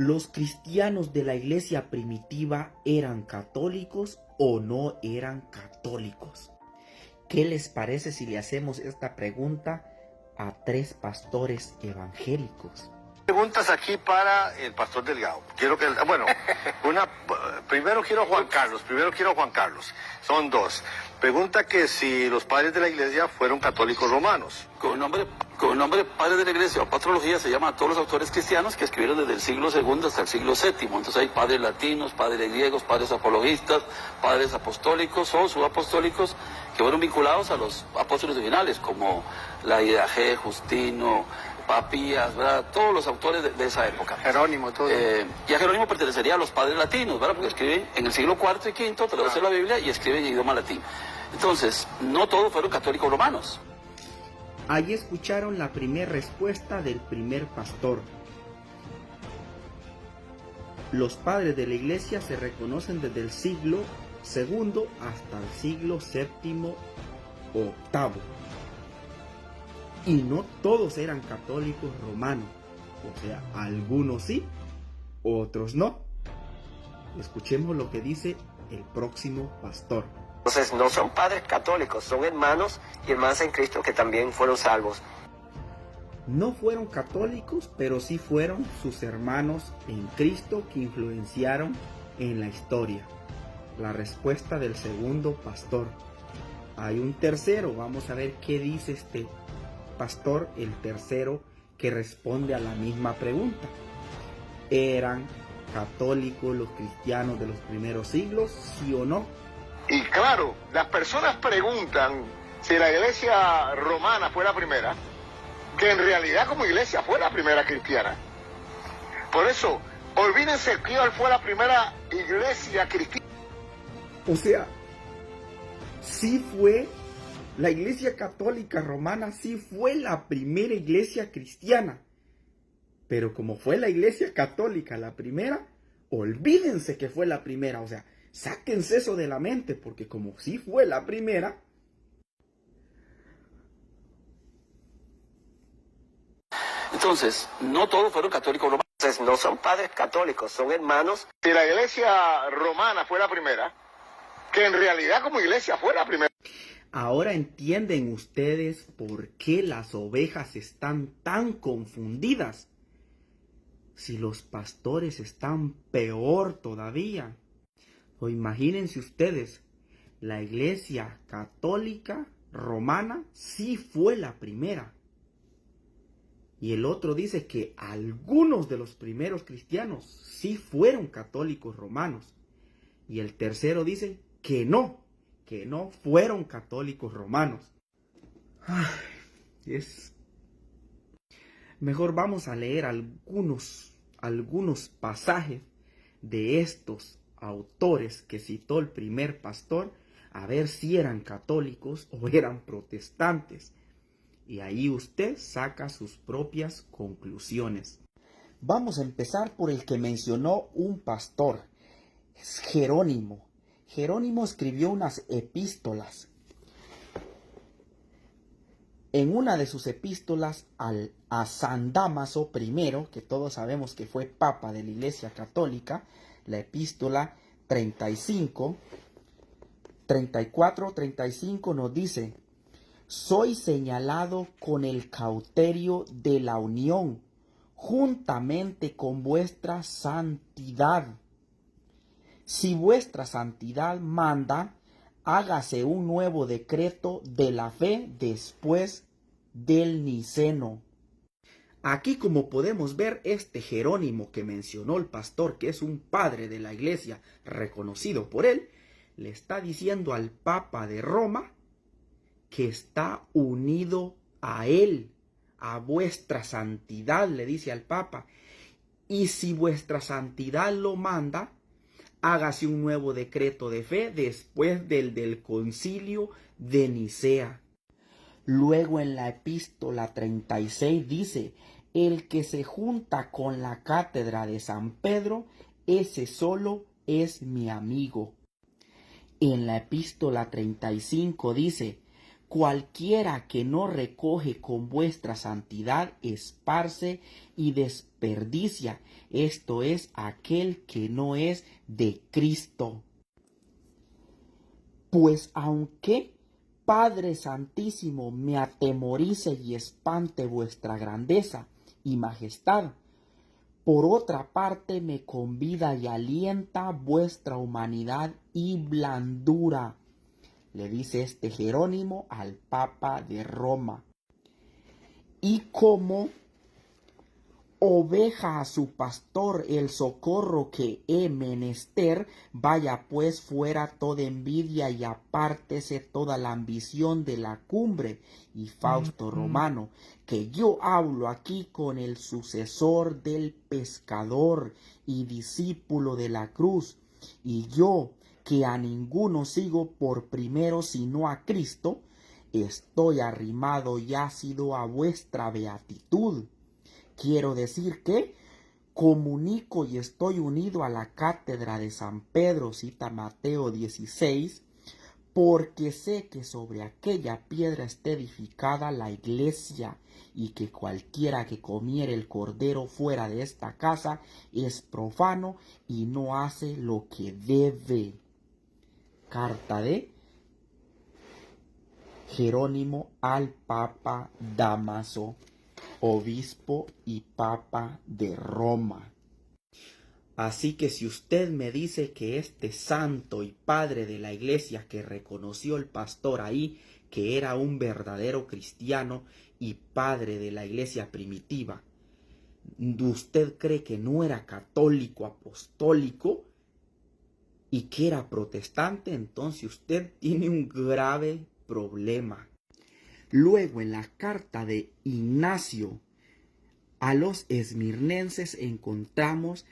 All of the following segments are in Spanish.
¿Los cristianos de la iglesia primitiva eran católicos o no eran católicos? ¿Qué les parece si le hacemos esta pregunta a 3 pastores evangélicos? Preguntas aquí para el pastor Delgado. Primero quiero Juan Carlos. Son 2. Pregunta que si los padres de la iglesia fueron católicos romanos. Con el nombre padres de la iglesia o patrología se llama a todos los autores cristianos que escribieron desde el siglo II hasta el siglo VII. Entonces hay padres latinos, padres griegos, padres apologistas, padres apostólicos o subapostólicos que fueron vinculados a los apóstoles originales, como la G, Justino, Papías, ¿verdad? Todos los autores de esa época. Jerónimo, todo. Y a Jerónimo pertenecería a los padres latinos, ¿verdad? Porque escriben en el siglo IV y V, traduce la Biblia y escriben en idioma latín. Entonces, no todos fueron católicos romanos. Ahí escucharon la primera respuesta del primer pastor. Los padres de la iglesia se reconocen desde el siglo II hasta el siglo VII o VIII. Y no todos eran católicos romanos. O sea, algunos sí, otros no. Escuchemos lo que dice el próximo pastor. Entonces no son padres católicos, son hermanos y hermanas en Cristo que también fueron salvos. No fueron católicos, pero sí fueron sus hermanos en Cristo que influenciaron en la historia. La respuesta del segundo pastor. Hay un tercero, vamos a ver qué dice este pastor, el tercero que responde a la misma pregunta. ¿Eran católicos los cristianos de los primeros siglos, sí o no? Y claro, las personas preguntan si la iglesia romana fue la primera, que en realidad como iglesia fue la primera cristiana. Por eso, olvídense que fue la primera iglesia cristiana. O sea, sí fue la iglesia católica romana, sí fue la primera iglesia cristiana. Pero como fue la iglesia católica la primera, olvídense que fue la primera. O sea, sáquense eso de la mente, porque como sí fue la primera. Entonces, no todos fueron católicos romanos. Entonces no son padres católicos, son hermanos. Si la iglesia romana fue la primera, que en realidad como iglesia fue la primera. Ahora entienden ustedes por qué las ovejas están tan confundidas. Si los pastores están peor todavía. O imagínense ustedes, la iglesia católica romana sí fue la primera. Y el otro dice que algunos de los primeros cristianos sí fueron católicos romanos. Y el tercero dice que no fueron católicos romanos. Mejor vamos a leer algunos pasajes de estos autores que citó el primer pastor, a ver si eran católicos o eran protestantes. Y ahí usted saca sus propias conclusiones. Vamos a empezar por el que mencionó un pastor, es Jerónimo. Jerónimo escribió unas epístolas. En una de sus epístolas a San Dámaso I, que todos sabemos que fue papa de la Iglesia Católica, la epístola 34-35 nos dice: soy señalado con el cauterio de la unión, juntamente con vuestra santidad. Si vuestra santidad manda, hágase un nuevo decreto de la fe después del Niceno. Aquí, como podemos ver, este Jerónimo que mencionó el pastor, que es un padre de la iglesia reconocido por él, le está diciendo al Papa de Roma que está unido a él, a vuestra santidad, le dice al Papa. Y si vuestra santidad lo manda, hágase un nuevo decreto de fe después del concilio de Nicea. Luego en la epístola 36 dice: el que se junta con la cátedra de San Pedro, ese solo es mi amigo. En la epístola 35 dice: cualquiera que no recoge con vuestra santidad, esparce y desperdicia, esto es, aquel que no es de Cristo. Pues aunque, Padre Santísimo, me atemorice y espante vuestra grandeza y majestad, por otra parte me convida y alienta vuestra humanidad y blandura, le dice este Jerónimo al Papa de Roma. Y como oveja a su pastor el socorro que he menester, vaya pues fuera toda envidia y apártese toda la ambición de la cumbre. Y Fausto Romano, que yo hablo aquí con el sucesor del pescador y discípulo de la cruz, y yo, que a ninguno sigo por primero sino a Cristo, estoy arrimado y ácido a vuestra beatitud. Quiero decir que comunico y estoy unido a la cátedra de San Pedro, cita Mateo 16, porque sé que sobre aquella piedra está edificada la iglesia, y que cualquiera que comiere el cordero fuera de esta casa es profano y no hace lo que debe. Carta de Jerónimo al Papa Dámaso, obispo y papa de Roma. Así que si usted me dice que este santo y padre de la iglesia que reconoció el pastor ahí, que era un verdadero cristiano y padre de la iglesia primitiva, usted cree que no era católico apostólico y que era protestante, entonces usted tiene un grave problema. Luego, en la carta de Ignacio a los esmirnenses encontramos: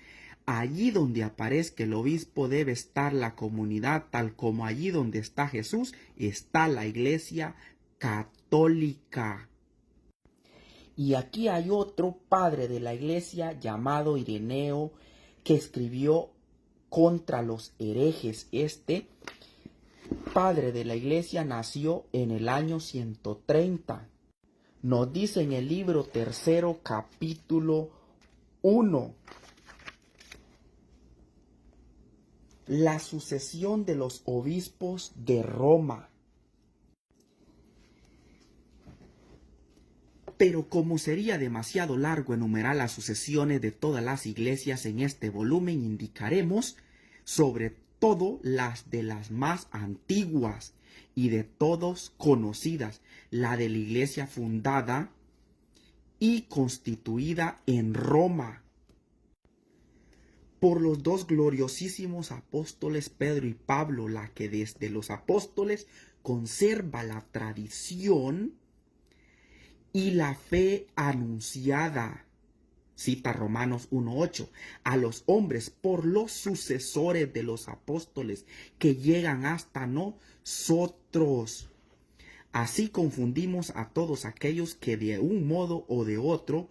allí donde aparezca el obispo debe estar la comunidad, tal como allí donde está Jesús está la iglesia católica. Y aquí hay otro padre de la iglesia llamado Ireneo, que escribió contra los herejes. Este padre de la iglesia nació en el año 130. Nos dice en el libro 3, capítulo 1, la sucesión de los obispos de Roma. Pero como sería demasiado largo enumerar las sucesiones de todas las iglesias en este volumen, indicaremos sobre todo las de las más antiguas y de todos conocidas, la de la iglesia fundada y constituida en Roma por los dos gloriosísimos apóstoles Pedro y Pablo, la que desde los apóstoles conserva la tradición y la fe anunciada. Cita Romanos 1:8, a los hombres por los sucesores de los apóstoles que llegan hasta nosotros. Así confundimos a todos aquellos que de un modo o de otro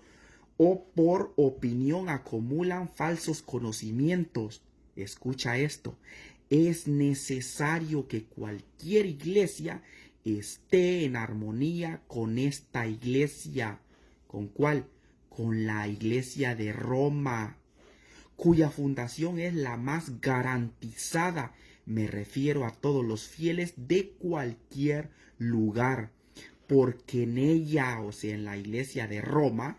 o por opinión acumulan falsos conocimientos. Escucha esto: es necesario que cualquier iglesia esté en armonía con esta iglesia. ¿Con cuál? Con la iglesia de Roma, cuya fundación es la más garantizada. Me refiero a todos los fieles de cualquier lugar, porque en ella, o sea, en la iglesia de Roma,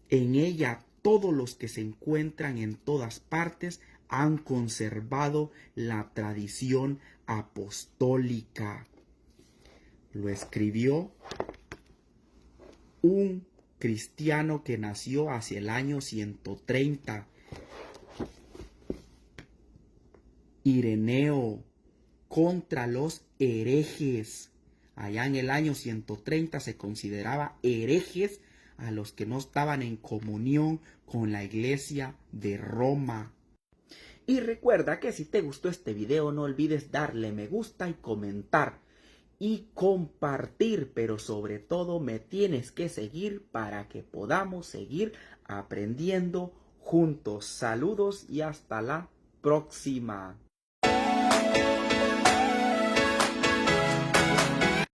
en ella todos los que se encuentran en todas partes han conservado la tradición apostólica. Lo escribió un cristiano que nació hacia el año 130. Ireneo, contra los herejes. Allá en el año 130 se consideraba herejes a los que no estaban en comunión con la iglesia de Roma. Y recuerda que si te gustó este video no olvides darle me gusta y comentar y compartir, pero sobre todo me tienes que seguir para que podamos seguir aprendiendo juntos. Saludos y hasta la próxima.